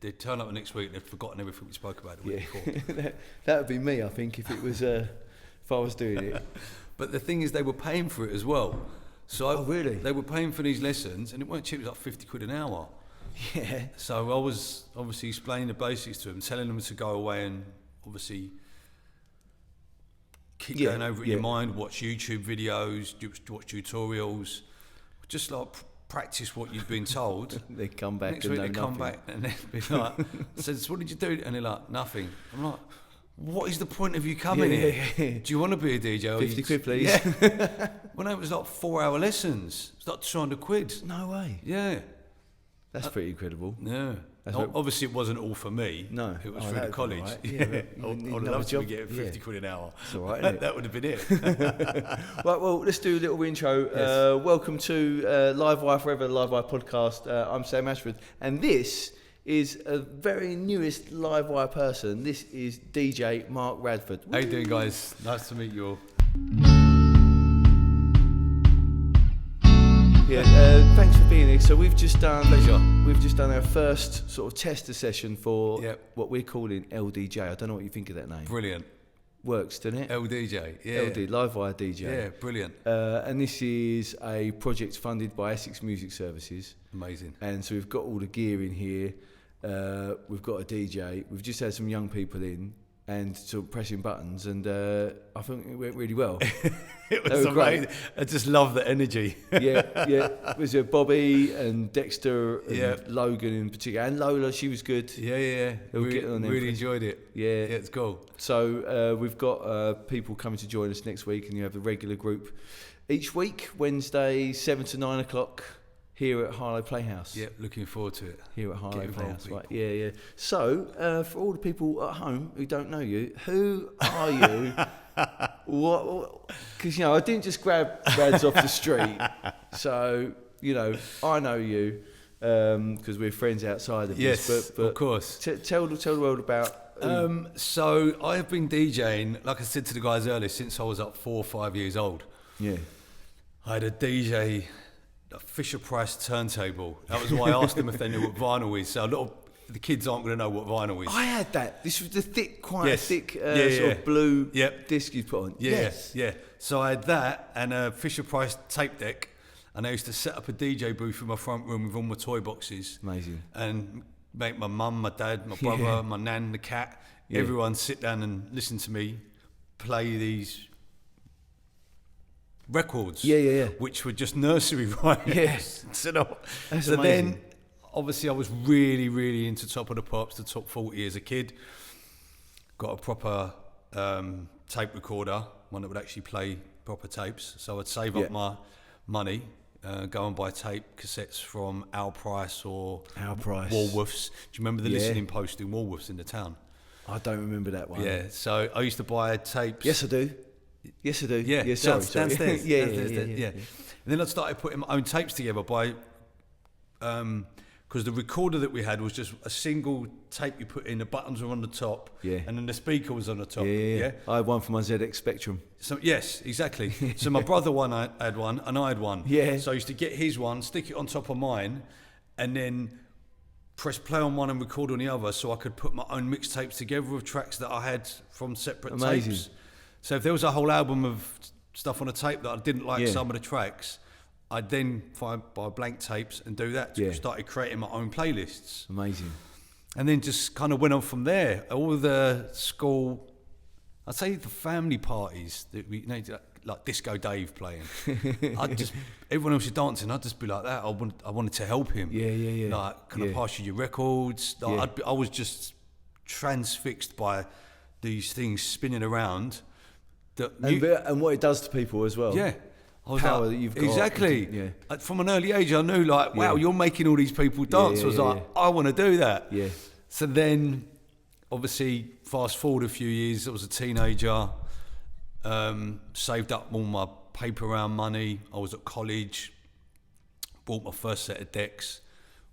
they'd turn up the next week and they'd forgotten everything we spoke about the week before. That would be me, I think, if it was if I was doing it. But the thing is, they were paying for it as well. So really? They were paying for these lessons, and it weren't cheap. It was like £50 an hour. Yeah. So I was obviously explaining the basics to them, telling them to go away and obviously keep going over it in your mind, watch YouTube videos, watch tutorials, just like practice what you've been told. They come back next and week they come nothing. back and they'd be like, says, what did you do? And they're like, nothing. I'm like, what is the point of you coming here? Do you want to be a DJ? 50 quid, please. Yeah. Well, no, it was like 4-hour lessons. It's like 200 quid. No way. Yeah. That's pretty incredible. Yeah. Obviously, it wasn't all for me. No. It was through the college. Right. Yeah. I'd love to be getting 50 quid an hour. That's all right, isn't it? That would have been it. Right, well, let's do a little intro. Yes. Welcome to Livewire Forever, the Livewire podcast. I'm Sam Ashford, and this is a very newest Livewire person. This is DJ Mark Radford. How you doing, guys? Nice to meet you all. Yeah, thanks for being here. So we've just done our first sort of tester session for what we're calling LDJ. I don't know what you think of that name. Brilliant. Works, doesn't it? LDJ, yeah. LD, Livewire DJ. Yeah, brilliant. And this is a project funded by Essex Music Services. Amazing. And so we've got all the gear in here. We've got a DJ. We've just had some young people in and sort of pressing buttons, and I think it went really well. It was amazing. I just love the energy. Yeah. It was Bobby and Dexter and Logan in particular, and Lola. She was good. Yeah. Really enjoyed it. Yeah, it's cool. So we've got people coming to join us next week, and you have the regular group each week, Wednesday 7 to 9 o'clock. Here at Harlow Playhouse. Yeah, looking forward to it. Here at Harlow Playhouse, right? Yeah. So, for all the people at home who don't know you, who are you? What? Because I didn't just grab Rads off the street. So, I know you because we're friends outside of this. But of course. Tell the world about. So I have been DJing, like I said to the guys earlier, since I was up 4 or 5 years old. Yeah. I had a DJ. A Fisher Price turntable. That was why I asked them if they knew what vinyl is. So a lot of the kids aren't going to know what vinyl is. I had that. This was the thick, sort of blue disc you put on. Yeah. So I had that and a Fisher Price tape deck, and I used to set up a DJ booth in my front room with all my toy boxes. Amazing. And make my mum, my dad, my brother, my nan, the cat, everyone sit down and listen to me play these records, which were just nursery rhymes. Yes. So then, obviously, I was really, really into Top of the Pops, the top 40 as a kid. Got a proper tape recorder, one that would actually play proper tapes. So I'd save up my money, go and buy tape cassettes from Al Price or Woolworths. Do you remember the listening post in Woolworths in the town? I don't remember that one. Yeah. So I used to buy tapes. Yes, I do. Yeah, sorry. Downstairs. Yeah. And then I started putting my own tapes together by, because the recorder that we had was just a single tape you put in, the buttons were on the top, and then the speaker was on the top. Yeah. I had one for my ZX Spectrum. So yes, exactly. So my brother had one, and I had one. Yeah. So I used to get his one, stick it on top of mine, and then press play on one and record on the other, so I could put my own mixtapes together with tracks that I had from separate tapes. So if there was a whole album of stuff on a tape that I didn't like some of the tracks, I'd then buy blank tapes and do that. So I started creating my own playlists. Amazing. And then just kind of went on from there. All the school, I'd say the family parties that we like Disco Dave playing. Everyone else is dancing. I'd just be like that. I wanted to help him. Yeah. Like, can I pass you your records? Like, I was transfixed by these things spinning around. And what it does to people as well. Yeah. Power that you've got. Exactly. From an early age, I knew wow, you're making all these people dance. I was I want to do that. Yeah. So then, obviously, fast forward a few years, I was a teenager, saved up all my paper round money. I was at college, bought my first set of decks,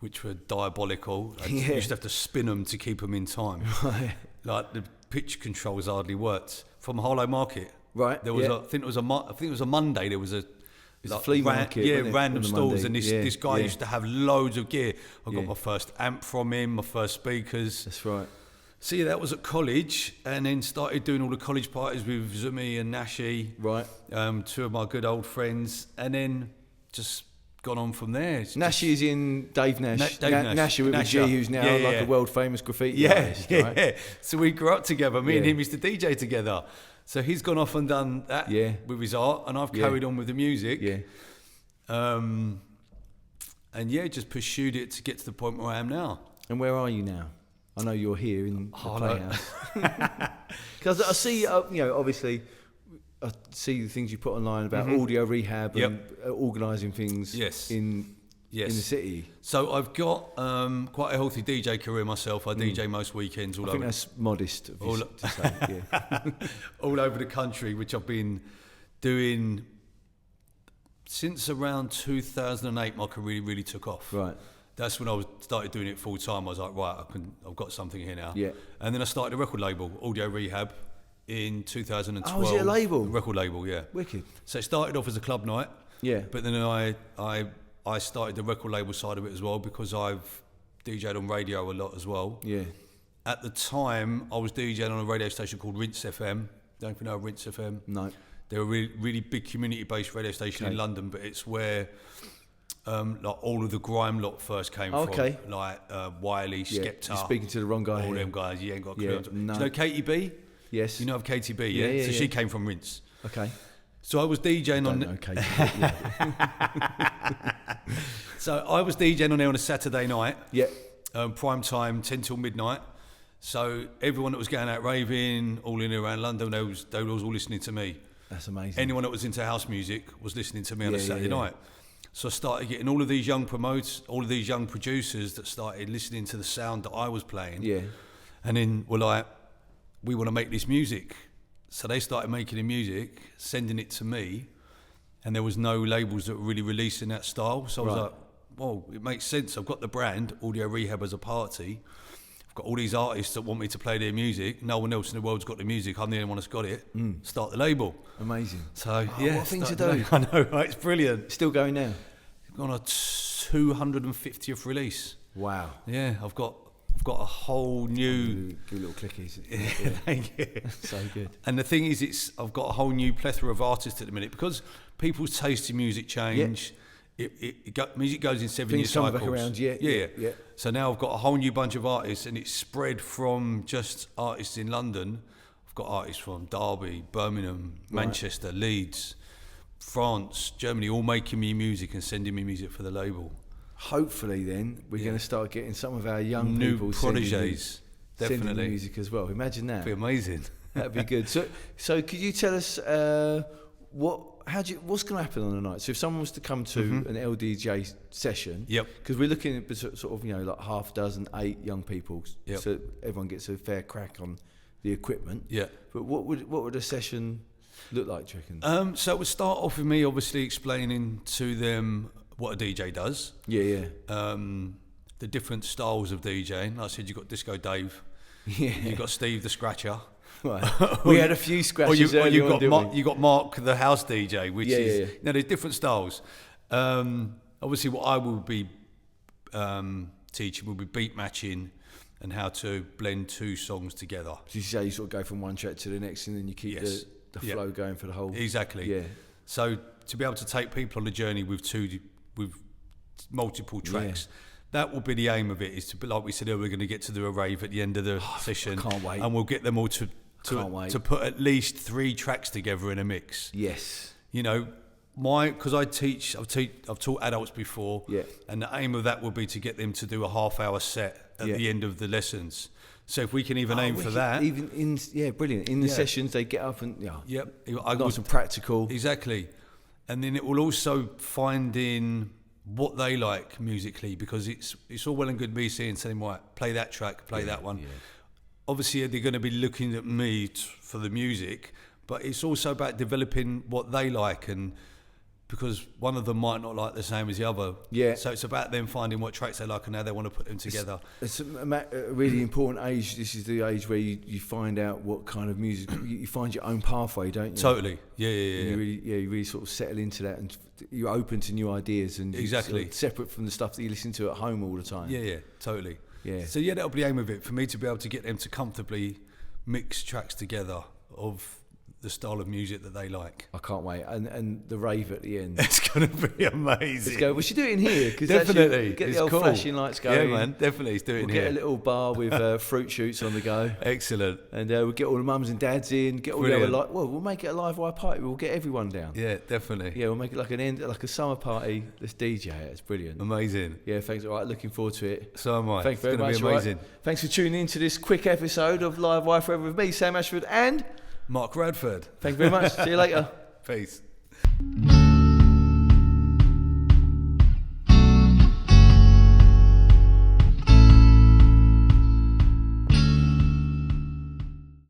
which were diabolical. I used to have to spin them to keep them in time. Right. Like the pitch controls hardly worked. From Harlow Market, right? There was I think it was a Monday. There was a It's like a flea market. Random stalls. Monday. And this guy used to have loads of gear. I got my first amp from him, my first speakers. That's right. So yeah, that was at college, and then started doing all the college parties with Zumi and Nashi. Right. Two of my good old friends, and then just gone on from there. Nashi is in Dave Nash. Nash with a G, who's now a world famous graffiti artist. Right? Yeah. So we grew up together. Me and him used to DJ together. So he's gone off and done that with his art, and I've carried on with the music. Yeah. And just pursued it to get to the point where I am now. And where are you now? I know you're here in the Playhouse. Because I see, obviously, I see the things you put online about audio rehab and organising things in the city. So I've got quite a healthy DJ career myself. I DJ most weekends all over. I think that's modest of you to say. All over the country, which I've been doing since around 2008. My career really took off. Right. That's when I started doing it full time. I was like, right, I've got something here now. Yeah. And then I started a record label, Audio Rehab, in 2012. Oh, was it a label? Record label, yeah. Wicked. So it started off as a club night. Yeah. But then I started the record label side of it as well, because I've DJed on radio a lot as well. Yeah. At the time, I was DJing on a radio station called Rinse FM. Don't know if you know Rinse FM. No. They're a really, really big community-based radio station in London, but it's where like all of the grime lot first came from. Like Wiley, Skepta. You're speaking to the wrong guy. All them guys. You ain't got a clue. No. Do you know Katie B? Yes. You know of Katie B, yeah? So she came from Rinse. Okay. So I was DJing on... know Katie B, So I was DJing on there on a Saturday night. Yeah. Prime time, 10 till midnight. So everyone that was going out raving, all in and around London, they was all listening to me. That's amazing. Anyone that was into house music was listening to me on a Saturday night. So I started getting all of these young promoters, all of these young producers that started listening to the sound that I was playing. Yeah. And then were like, we want to make this music. So they started making the music, sending it to me, and there was no labels that were really releasing that style. So I was like, well, it makes sense. I've got the brand, Audio Rehab, as a party. I've got all these artists that want me to play their music. No one else in the world's got the music. I'm the only one that's got it. Start the label. Amazing. So, what a thing to do. I know, right? It's brilliant. Still going now? I've got a 250th release. Wow. Yeah, I've got a whole new... Give little clickies. Yeah, thank you. So good. And the thing is, I've got a whole new plethora of artists at the minute, because people's taste in music change. Music goes in 7-year cycles. Back around, yeah. So now I've got a whole new bunch of artists, and it's spread from just artists in London. I've got artists from Derby, Birmingham, Manchester, Leeds, France, Germany, all making me music and sending me music for the label. Hopefully then we're going to start getting some of our young new people prodigies sending music as well. Imagine that. That'd be amazing. That'd be good. So could you tell us what's going to happen on the night? So if someone was to come to an LDJ session, because we're looking at sort of like half a dozen, 8 young people, so everyone gets a fair crack on the equipment. Yeah. But what would a session look like, do you reckon? So it would start off with me obviously explaining to them what a DJ does. Yeah. The different styles of DJing. Like I said, you've got Disco Dave. Yeah. You've got Steve the Scratcher. Right. We had a few scratches you got Mark the House DJ, which is... Yeah. There's different styles. Obviously, what I will be teaching will be beat matching and how to blend 2 songs together. So you say you sort of go from one track to the next and then you keep the flow going for the whole... Exactly. Yeah. So to be able to take people on a journey with multiple tracks, that will be the aim of it, is to be, like we said earlier, we're going to get to do a rave at the end of the session. I can't wait. And we'll get them all to put at least 3 tracks together in a mix. Yes. You know, because I've taught adults before, and the aim of that will be to get them to do a half-hour set at the end of the lessons. So if we can even aim for that, even brilliant. In the sessions, they get up and I got some practical. Exactly, and then it will also find in what they like musically, because it's all well and good me saying right, play that track, play that one. Yeah. Obviously, they're going to be looking at me for the music, but it's also about developing what they like and because one of them might not like the same as the other. Yeah. So it's about them finding what tracks they like and how they want to put them together. It's a really important age. This is the age where you find out what kind of music, you find your own pathway, don't you? Totally. Yeah. You really sort of settle into that, and you're open to new ideas, and exactly sort of separate from the stuff that you listen to at home all the time. Yeah, totally. Yeah. So yeah, that'll be the aim of it, for me to be able to get them to comfortably mix tracks together of the style of music that they like. I can't wait, and the rave at the end. It's going to be amazing. Let's go. We should do it in here. Definitely. Get the old flashing lights going. Yeah, man. Definitely. Let's do it in here. We'll get a little bar with fruit shoots on the go. Excellent. And we'll get all the mums and dads in. Get all Brilliant. the other we'll make it a Livewire party. We'll get everyone down. Yeah, definitely. Yeah, we'll make it like a summer party. Let's DJ it. It's brilliant. Amazing. Yeah, thanks. All right, looking forward to it. So am I. Thanks very much. It's going to be amazing. Right. Thanks for tuning in to this quick episode of Livewire Forever with me, Sam Ashford, and Mark Radford. thank you very much. See you later. Peace.